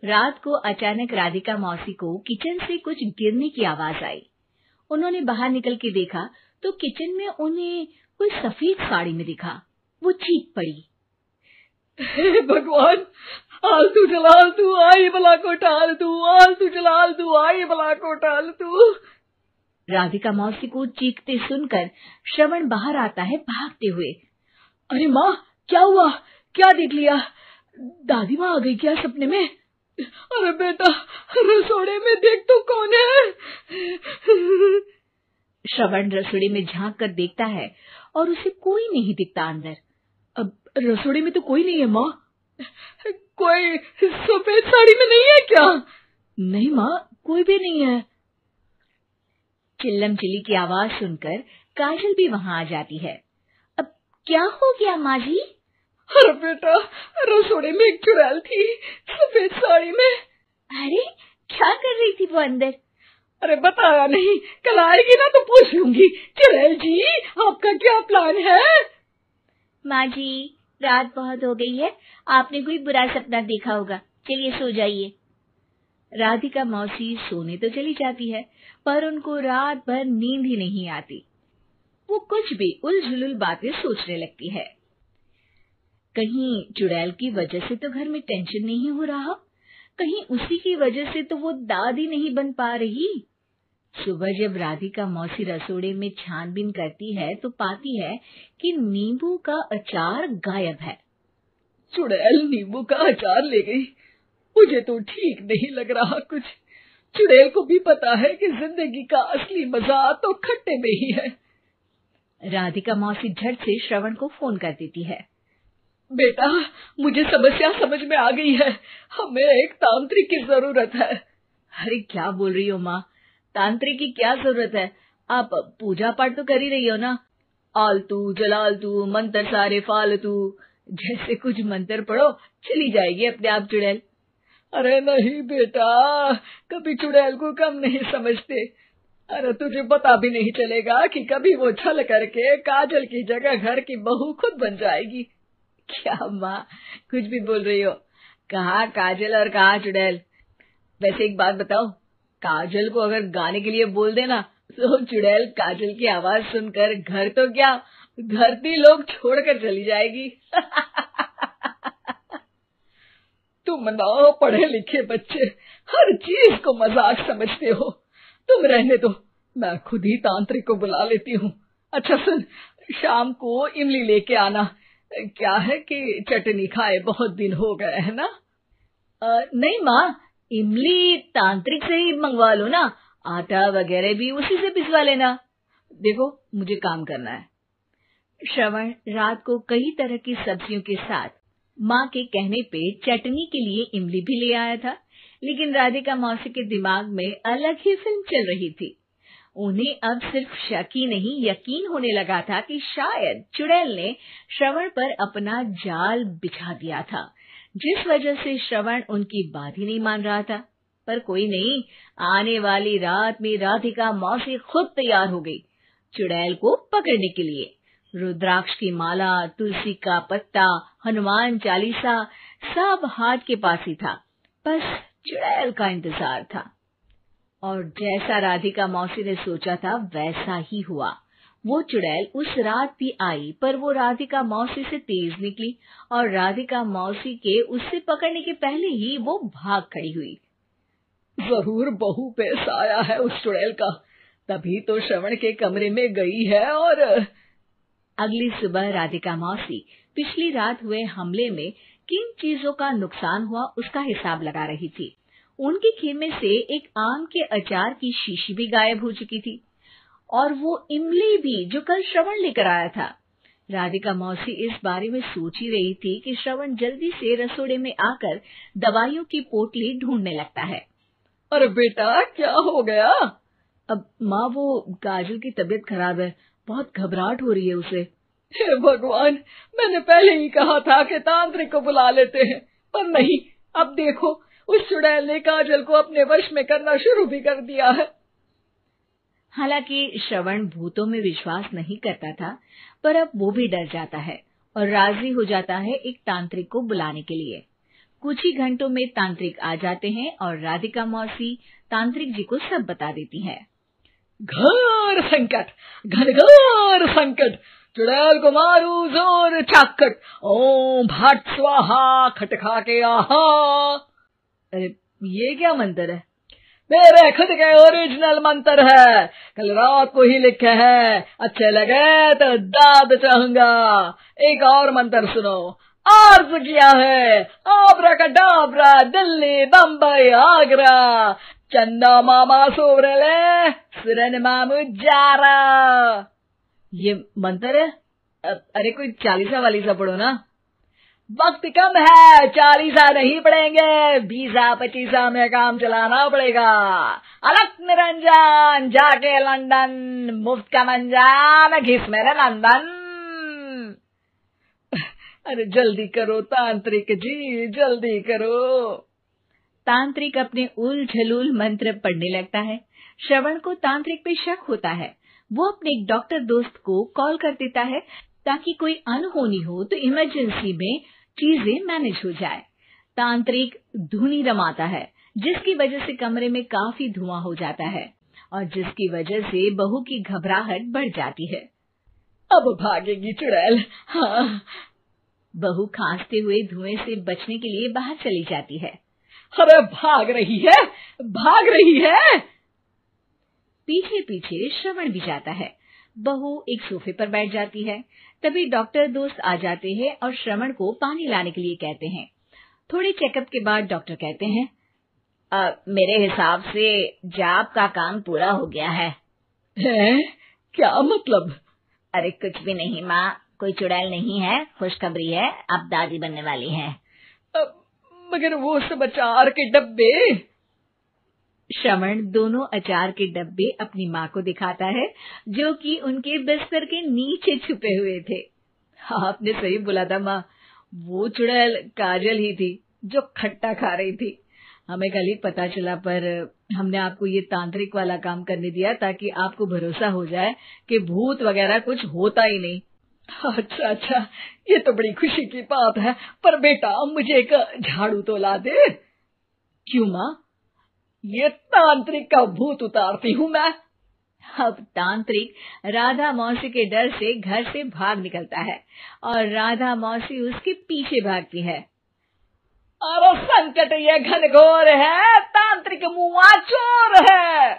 रात को अचानक राधिका मौसी को किचन से कुछ गिरने की आवाज आई। उन्होंने बाहर निकल के देखा तो किचन में उन्हें कोई सफेद साड़ी में दिखा। वो चीख पड़ी, हे भगवान, आलतू जलाल तू आई भला को टाल तू, आलतू जलाल तू आई भला को टाल तू। राधिका मौसी को चीखते सुनकर श्रवण बाहर आता है भागते हुए। अरे माँ, क्या हुआ? क्या देख लिया? दादी माँ आ गई क्या सपने में? अरे बेटा, रसोड़े में देख तो कौन है? श्रवण रसोड़े में झांक कर देखता है और उसे कोई नहीं दिखता अंदर। अब रसोड़े में तो कोई नहीं है माँ। कोई सफेद साड़ी में नहीं है क्या? नहीं माँ, कोई भी नहीं है। चिल्लम चिल्ली की आवाज सुनकर काजल भी वहां आ जाती है। अब क्या हो गया माँ जी? अरे बेटा, रसोड़े में एक चुड़ैल थी सफेद साड़ी में। अरे क्या कर रही थी वो अंदर? अरे बताया नहीं, कल आएगी ना तो पूछ लूंगी। चुड़ैल जी, आपका क्या प्लान है? माँ जी, रात बहुत हो गई है, आपने कोई बुरा सपना देखा होगा, चलिए सो जाइए। राधिका मौसी सोने तो चली जाती है पर उनको रात भर नींद ही नहीं आती। वो कुछ भी उलझुल बातें सोचने लगती है। कहीं चुड़ैल की वजह से तो घर में टेंशन नहीं हो रहा, कहीं उसी की वजह से तो वो दादी नहीं बन पा रही। सुबह जब राधिका मौसी रसोड़े में छानबीन करती है तो पाती है कि नींबू का अचार गायब है। चुड़ैल नींबू का अचार ले गई, मुझे तो ठीक नहीं लग रहा कुछ। चुड़ैल को भी पता है कि जिंदगी का असली मजा तो खट्टे में ही है। राधिका मौसी झट से श्रवण को फोन कर देती है। बेटा, मुझे समस्या समझ में आ गई है, हमें एक तांत्रिक की जरूरत है। अरे क्या बोल रही हो माँ, तांत्रिक की क्या जरूरत है? आप पूजा पाठ तो कर ही रही हो ना। आलतू जलालतू मंत्र सारे फालतू जैसे कुछ मंत्र पढ़ो, चली जाएगी अपने आप चुड़ैल। अरे नहीं बेटा, कभी चुड़ैल को कम नहीं समझते। अरे तुझे पता भी नहीं चलेगा कि कभी वो छल करके काजल की जगह घर की बहू खुद बन जाएगी। क्या माँ, कुछ भी बोल रही हो? कहाँ काजल और कहाँ चुड़ैल? वैसे एक बात बताओ, काजल को अगर गाने के लिए बोल देना तो चुड़ैल काजल की आवाज सुनकर घर तो क्या धरती लोग छोड़कर चली जाएगी। तुम ना पढ़े लिखे बच्चे हर चीज को मजाक समझते हो। तुम रहने दो, मैं खुद ही तांत्रिक को बुला लेती हूँ। अच्छा सुन, शाम को इमली लेके आना। क्या है कि चटनी खाए बहुत दिन हो गए है ना। नहीं माँ, इमली तांत्रिक से ही मंगवा लो ना, आटा वगैरह भी उसी से पिसवा लेना। देखो मुझे काम करना है। श्रवण रात को कई तरह की सब्जियों के साथ माँ के कहने पे चटनी के लिए इमली भी ले आया था, लेकिन राधिका मौसी के दिमाग में अलग ही फिल्म चल रही थी। उन्हें अब सिर्फ शक ही नहीं यकीन होने लगा था कि शायद चुड़ैल ने श्रवण पर अपना जाल बिछा दिया था, जिस वजह से श्रवण उनकी बात ही नहीं मान रहा था। पर कोई नहीं, आने वाली रात में राधिका मौसी खुद तैयार हो गई चुड़ैल को पकड़ने के लिए। रुद्राक्ष की माला, तुलसी का पत्ता, हनुमान चालीसा सब हाथ के पास ही था, बस चुड़ैल का इंतजार था। और जैसा राधिका मौसी ने सोचा था वैसा ही हुआ। वो चुड़ैल उस रात भी आई, पर वो राधिका मौसी से तेज निकली और राधिका मौसी के उससे पकड़ने के पहले ही वो भाग खड़ी हुई। जरूर बहू पे साया है उस चुड़ैल का, तभी तो श्रवण के कमरे में गई है। और अगली सुबह राधिका मौसी पिछली रात हुए हमले में किन चीजों का नुकसान हुआ उसका हिसाब लगा रही थी। उनके खेमे से एक आम के अचार की शीशी भी गायब हो चुकी थी और वो इमली भी जो कल श्रवण लेकर आया था। राधिका मौसी इस बारे में सोच ही रही थी कि श्रवण जल्दी से रसोड़े में आकर दवाइयों की पोटली ढूंढने लगता है। अरे बेटा, क्या हो गया? अब माँ, वो काजल की तबीयत खराब है, बहुत घबराहट हो रही है उसे। हे भगवान, मैंने पहले ही कहा था कि तांत्रिक को बुला लेते हैं, पर नहीं, अब देखो उस चुड़ैल ने काजल को अपने वश में करना शुरू भी कर दिया है। हालांकि श्रवण भूतों में विश्वास नहीं करता था, पर अब वो भी डर जाता है और राजी हो जाता है एक तांत्रिक को बुलाने के लिए। कुछ ही घंटों में तांत्रिक आ जाते हैं और राधिका मौसी तांत्रिक जी को सब बता देती है। घोर संकट, घनघोर संकट, चुड़ैल को मारू जोर चाकट, ओम भट स्वाहा खटखा के आहा। अरे ये क्या मंत्र है? मेरे खुद के ओरिजिनल मंत्र है, कल रात को ही लिखे हैं, अच्छे लगे तो दाद चाहूंगा। एक और मंत्र सुनो। अर्ज किया है आब्राकडाब्रा, दिल्ली बम्बई आगरा, चंदा मामा सोवरले सुरन मामू जारा। ये मंत्र है? अरे कोई 40 वालीसा पढ़ो ना। वक्त कम है, 40 नहीं पड़ेंगे, 20-25 में काम चलाना पड़ेगा। अलग निरंजन जाके लंदन, मुफ्त का मंजान घिस मेरे नंदन। अरे जल्दी करो तांत्रिक जी, जल्दी करो। तांत्रिक अपने उल झलूल मंत्र पढ़ने लगता है। श्रवण को तांत्रिक पे शक होता है। वो अपने एक डॉक्टर दोस्त को कॉल कर देता है ताकि कोई अनहोनी हो तो इमरजेंसी में चीजें मैनेज हो जाए। तांत्रिक धुनी रमाता है, जिसकी वजह से कमरे में काफी धुआं हो जाता है और जिसकी वजह से बहू की घबराहट बढ़ जाती है। अब भागेगी चुड़ैल। हाँ। बहू खांसते हुए धुएं से बचने के लिए बाहर चली जाती है। अरे भाग रही है, भाग रही है। पीछे पीछे श्रवण भी जाता है। बहू एक सोफे पर बैठ जाती है। तभी डॉक्टर दोस्त आ जाते हैं और श्रवण को पानी लाने के लिए कहते हैं। थोड़े चेकअप के बाद डॉक्टर कहते हैं, मेरे हिसाब से जाप का काम पूरा हो गया है। क्या मतलब? अरे कुछ भी नहीं माँ, कोई चुड़ैल नहीं है, खुशखबरी है, अब दादी बनने वाली है। मगर वो सब अचार के डब्बे। श्रवण दोनों अचार के डब्बे अपनी माँ को दिखाता है, जो कि उनके बिस्तर के नीचे छुपे हुए थे। आपने सही बोला था माँ, वो चुड़ैल काजल ही थी जो खट्टा खा रही थी। हमें कल ही पता चला, पर हमने आपको ये तांत्रिक वाला काम करने दिया ताकि आपको भरोसा हो जाए कि भूत वगैरह कुछ होता ही नहीं। अच्छा, ये तो बड़ी खुशी की बात है, पर बेटा मुझे एक झाड़ू तो ला दे। क्यों माँ? ये तांत्रिक का भूत उतारती हूँ मैं। अब तांत्रिक राधा मौसी के डर से घर से भाग निकलता है और राधा मौसी उसके पीछे भागती है। अरे संकट ये घनघोर है, तांत्रिक मुआ चोर है।